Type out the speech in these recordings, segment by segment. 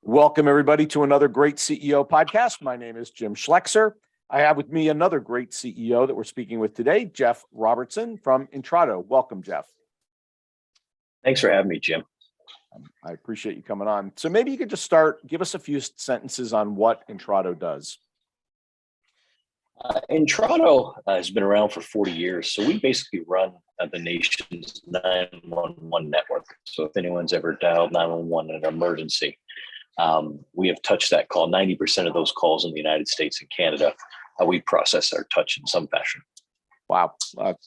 Welcome, everybody, to another great CEO podcast. My name is Jim Schleckser. I have with me another great CEO that we're speaking with today, Jeff Robertson from Intrado. Welcome, Jeff. Thanks for having me, Jim. I appreciate you coming on. So maybe you could just start, give us a few sentences on what Intrado does. Intrado has been around for 40 years. So we basically run the nation's 911 network. So if anyone's ever dialed 911 in an emergency, we have touched that call. 90% of those calls in the United States and Canada, we process our touch in some fashion. Wow.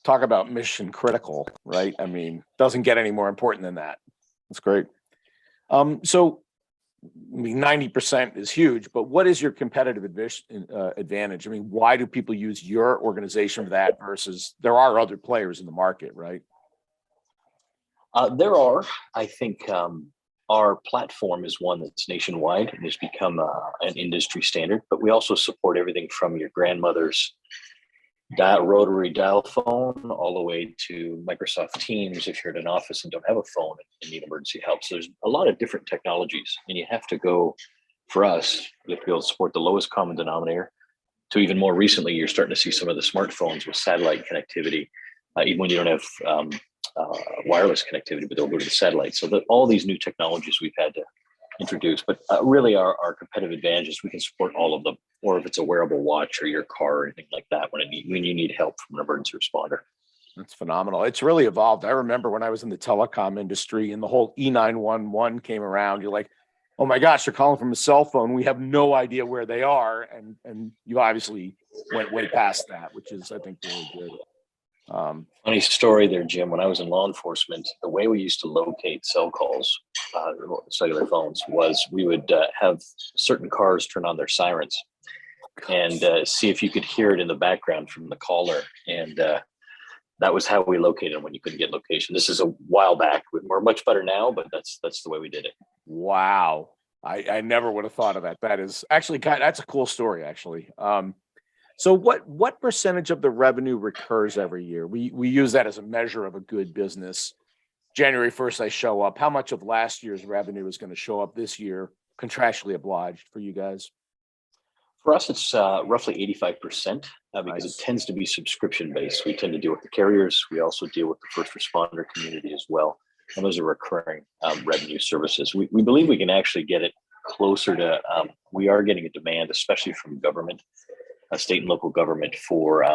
Talk about mission critical, right? I mean, doesn't get any more important than that. That's great. So 90% is huge, but what is your competitive advantage? I mean, why do people use your organization for that versus there are other players in the market, right? There are. I think our platform is one that's nationwide and has become an industry standard, but we also support everything from your grandmother's rotary dial phone all the way to Microsoft Teams if you're in an office and don't have a phone and need emergency help. So there's a lot of different technologies, and you have to go, for us, you have to be able to support the lowest common denominator to even more recently, you're starting to see some of the smartphones with satellite connectivity, even when you don't have wireless connectivity, but they'll go to the satellite. So all these new technologies we've had to introduce, but really our competitive advantage is we can support all of them, or if it's a wearable watch or your car or anything like that when you need help from an emergency responder. That's phenomenal. It's really evolved. I remember when I was in the telecom industry and the whole E911 came around, you're like, oh my gosh, they're calling from a cell phone. We have no idea where they are. And you obviously went way past that, which is, I think, really good. Funny story there, Jim. When I was in law enforcement, the way we used to locate cell calls, cellular phones, was we would have certain cars turn on their sirens and see if you could hear it in the background from the caller. And that was how we located them when you couldn't get location. This is a while back. We're much better now, but that's the way we did it. Wow. I never would have thought of that. That is actually that's a cool story, actually. So what percentage of the revenue recurs every year? We use that as a measure of a good business. January 1st, I show up. How much of last year's revenue is going to show up this year, contractually obliged for you guys? For us, it's roughly 85% because It tends to be subscription-based. We tend to deal with the carriers. We also deal with the first responder community as well. And those are recurring revenue services. We believe we can actually get it closer to, we are getting a demand, especially from government, state and local government, for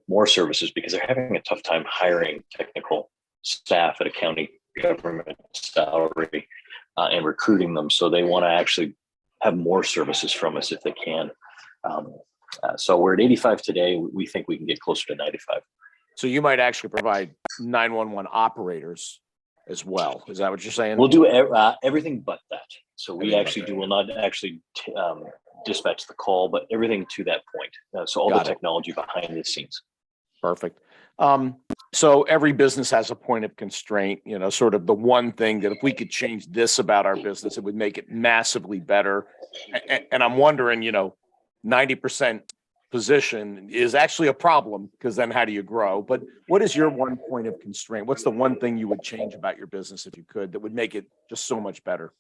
more services because they're having a tough time hiring technical staff at a county government salary and recruiting them. So they want to actually have more services from us if they can. So we're at 85 today. We think we can get closer to 95. So you might actually provide 911 operators as well. Is that what you're saying? We'll do everything but that. So we will not actually dispatch the call, but everything to that point. So all the technology behind the scenes. Perfect. So every business has a point of constraint, sort of the one thing that if we could change this about our business, it would make it massively better. And I'm wondering, 90% position is actually a problem because then how do you grow? But what is your one point of constraint? What's the one thing you would change about your business if you could that would make it just so much better?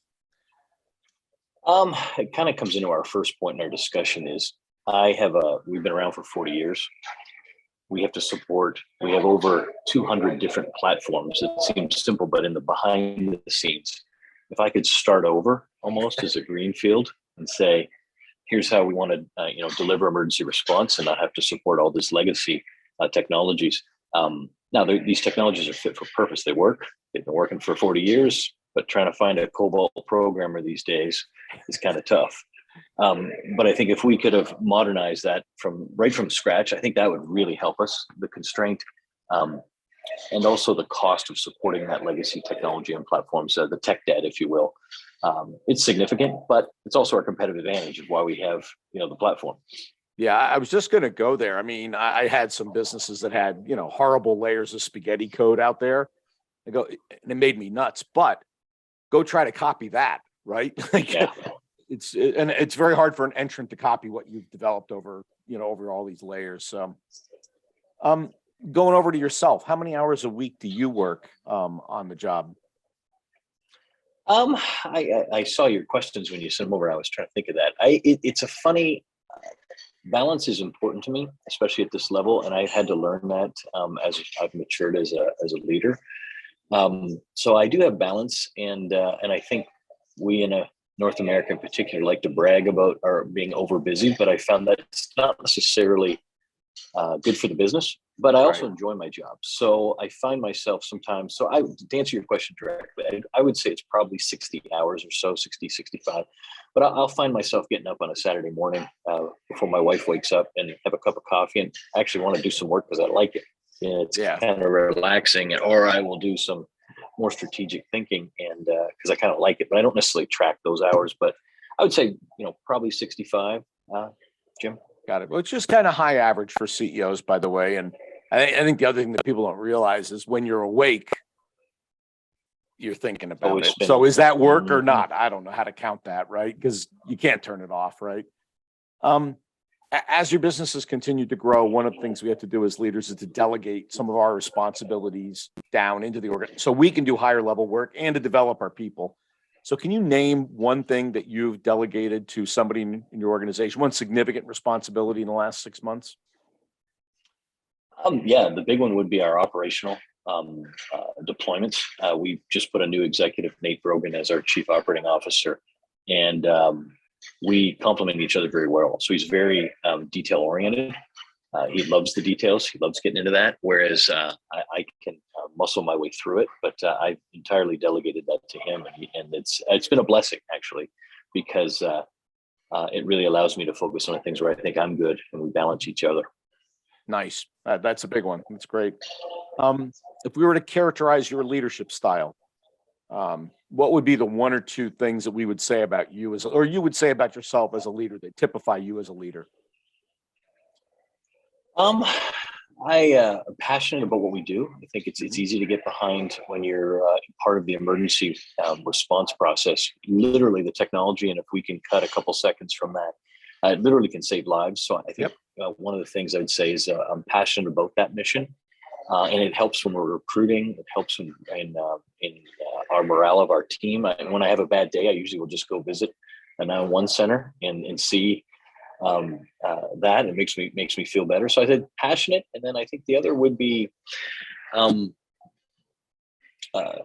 It kind of comes into our first point in our discussion is we've been around for 40 years. We have over 200 different platforms. It seems simple, but in the behind the scenes, if I could start over almost as a greenfield and say, here's how we want to, deliver emergency response and not have to support all this legacy technologies. Now these technologies are fit for purpose. They work. They've been working for 40 years, but trying to find a COBOL programmer these days is kind of tough. But I think if we could have modernized that right from scratch, I think that would really help us. The constraint and also the cost of supporting that legacy technology and platforms, the tech debt, if you will, it's significant, but it's also our competitive advantage of why we have, the platform. Yeah, I was just going to go there. I mean, I had some businesses that had, horrible layers of spaghetti code out there. And it made me nuts, but go try to copy that, right? Yeah. It's very hard for an entrant to copy what you've developed over all these layers. So, going over to yourself, how many hours a week do you work on the job? I saw your questions when you sent them over. I was trying to think of that. It's a funny balance is important to me, especially at this level, and I've had to learn that as I've matured as a leader. So I do have balance, and I think we in North America in particular like to brag about our being over busy, but I found that it's not necessarily good for the business. But I also Right. enjoy my job, so I find myself sometimes. So to answer your question directly, I would say it's probably 60 hours or so, 60, 65. But I'll find myself getting up on a Saturday morning before my wife wakes up and have a cup of coffee and actually want to do some work because I like it. It's Yeah. kind of relaxing, or I will do some more strategic thinking, and because I kind of like it, but I don't necessarily track those hours. But I would say, probably 65, Jim. Got it. Well, it's just kind of high average for CEOs, by the way. And I think the other thing that people don't realize is when you're awake, you're thinking about Always it. spinning. So is that work or Mhm. not? I don't know how to count that, right? Because you can't turn it off, right? Um, as your businesses continue to grow, one of the things we have to do as leaders is to delegate some of our responsibilities down into the organ so we can do higher level work and to develop our people. So can you name one thing that you've delegated to somebody in your organization, one significant responsibility in the last 6 months? Yeah, the big one would be our operational deployments. We just put a new executive, Nate Brogan, as our chief operating officer, and we complement each other very well. So he's very detail oriented. He loves the details. He loves getting into that. Whereas I can muscle my way through it, but I've entirely delegated that to him, and it's been a blessing actually, because it really allows me to focus on the things where I think I'm good, and we balance each other. Nice. That's a big one. That's great. If we were to characterize your leadership style, what would be the one or two things that we would say about you or you would say about yourself as a leader that typify you as a leader? Um, I am passionate about what we do. I think it's Mhm. easy to get behind when you're part of the emergency response process. Literally, the technology, and if we can cut a couple seconds from that, it literally can save lives. So I think Yep. one of the things I'd say is I'm passionate about that mission, and it helps when we're recruiting. It helps in our morale of our team. When I have a bad day, I usually will just go visit a 911 center and see that. It makes me feel better. So I said passionate, and then I think the other would be um, uh,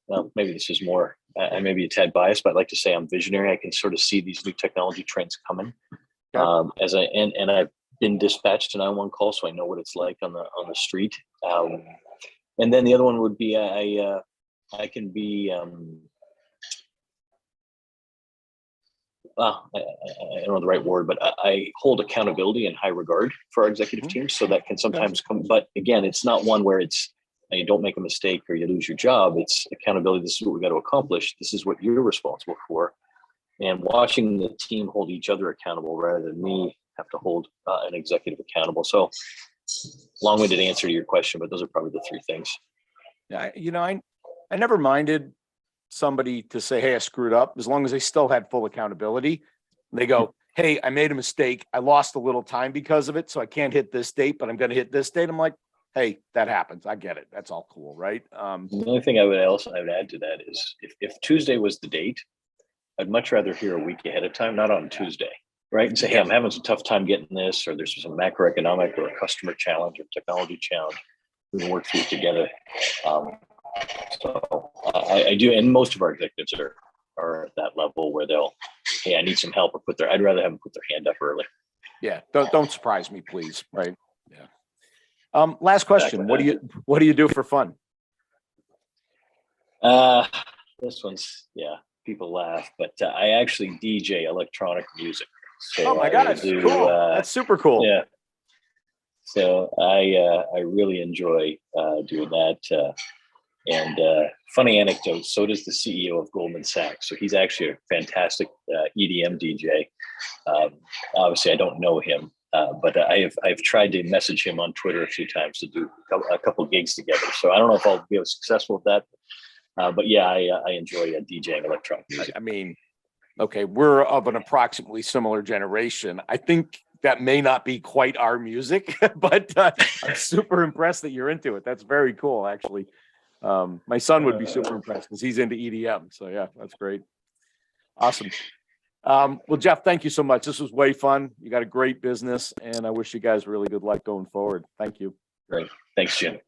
well, maybe this is more. I may be a tad biased, but I like to say I'm visionary. I can sort of see these new technology trends coming. Okay. And I've been dispatched to 911 call, so I know what it's like on the street. And then the other one would be I can be I don't know the right word, but I hold accountability in high regard for our executive Mhm. team. So that can Okay. sometimes come, but again, it's not one where it's you don't make a mistake or you lose your job. It's accountability. This is what we got to accomplish. This is what you're responsible for. And watching the team hold each other accountable rather than me have to hold an executive accountable. So long-winded answer to your question, but those are probably the three things. Yeah. I never minded somebody to say, "Hey, I screwed up," as long as they still had full accountability. They go, "Hey, I made a mistake. I lost a little time because of it. So I can't hit this date, but I'm going to hit this date." I'm like, "Hey, that happens. I get it. That's all cool." Right. The only thing I would add to that is if Tuesday was the date, I'd much rather hear a week ahead of time, not on Tuesday, right? And say, hey, Yeah. I'm having some tough time getting this, or there's some macroeconomic or a customer challenge or technology challenge. We can work through it together. Um, so I do, and most of our executives are at that level where they'll, hey, I need some help, or I'd rather have them put their hand up early. Yeah. Don't surprise me, please. Right. Yeah. Last Exactly. question. What do you do for fun? Uh, this one's, yeah, people laugh, but I actually DJ electronic music. Oh So my I will gosh. do, Cool. That's super cool. yeah. So I really enjoy doing that. And funny anecdote, so does the CEO of Goldman Sachs. So he's actually a fantastic EDM DJ. Um, Obviously, I don't know him, but I've tried to message him on Twitter a few times to do a couple gigs together. So I don't know if I'll be successful with that. But yeah, I enjoy DJing electronic music. I mean, okay, we're of an approximately similar generation. I think that may not be quite our music, but I'm super impressed that you're into it. That's very cool, actually. My son would be super impressed because he's into EDM. So yeah, that's great. Awesome. Well, Jeff, thank you so much. This was way fun. You got a great business, and I wish you guys really good luck going forward. Thank you. Great. Thanks, Jim.